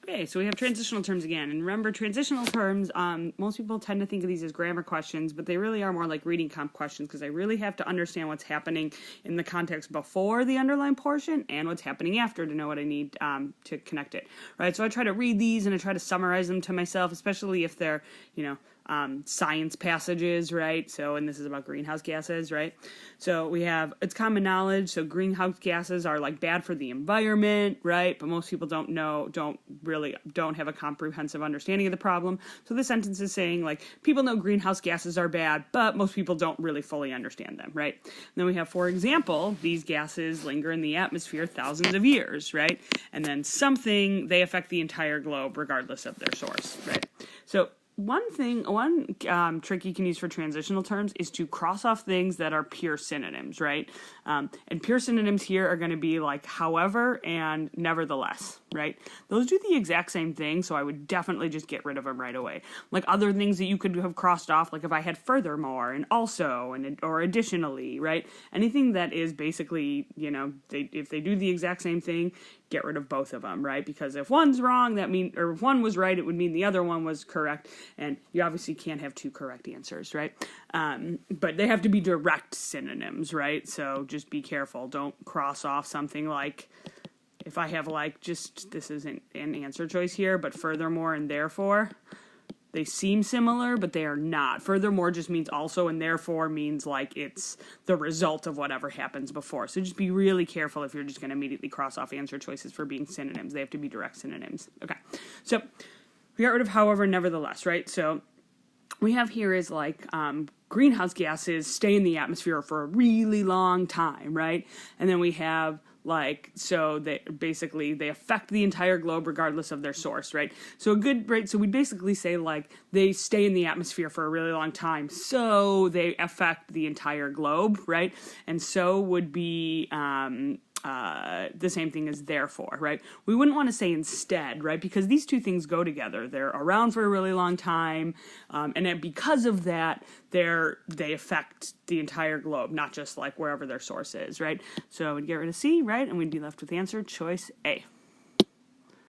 Okay, so we have transitional terms again. And remember, transitional terms, most people tend to think of these as grammar questions, but they really are more like reading comp questions because I really have to understand what's happening in the context before the underlined portion and what's happening after to know what I need to connect it, right? So I try to read these and I try to summarize them to myself, especially if they're, science passages, right? So, and this is about greenhouse gases, right? So we have, it's common knowledge, so greenhouse gases are like bad for the environment, right? But most people don't have a comprehensive understanding of the problem. So this sentence is saying like, people know greenhouse gases are bad, but most people don't really fully understand them, right? And then we have, for example, these gases linger in the atmosphere thousands of years, right? And then they affect the entire globe regardless of their source, right? So one trick you can use for transitional terms is to cross off things that are pure synonyms, right? And pure synonyms here are going to be like however and nevertheless, right? Those do the exact same thing, so I would definitely just get rid of them right away. Like other things that you could have crossed off, like if I had furthermore and also or additionally, right? Anything that is basically, if they do the exact same thing, get rid of both of them, right? Because if one's wrong, or if one was right, it would mean the other one was correct, and you obviously can't have two correct answers, right? But they have to be direct synonyms, right? So just be careful. Don't cross off something like, if I have this isn't an answer choice here, but furthermore and therefore, they seem similar, but they are not. Furthermore just means also, and therefore means like it's the result of whatever happens before. So just be really careful if you're just going to immediately cross off answer choices for being synonyms. They have to be direct synonyms. Okay, so we got rid of however and nevertheless, right? So we have here is like greenhouse gases stay in the atmosphere for a really long time, right? And then we have so they affect the entire globe regardless of their source, right? So so we'd basically say they stay in the atmosphere for a really long time, so they affect the entire globe, right? And so would be the same thing as therefore, right? We wouldn't want to say instead, right? Because these two things go together. They're around for a really long time, and then because of that, they affect the entire globe, not just wherever their source is, right? So we'd get rid of C, right? And we'd be left with answer choice A.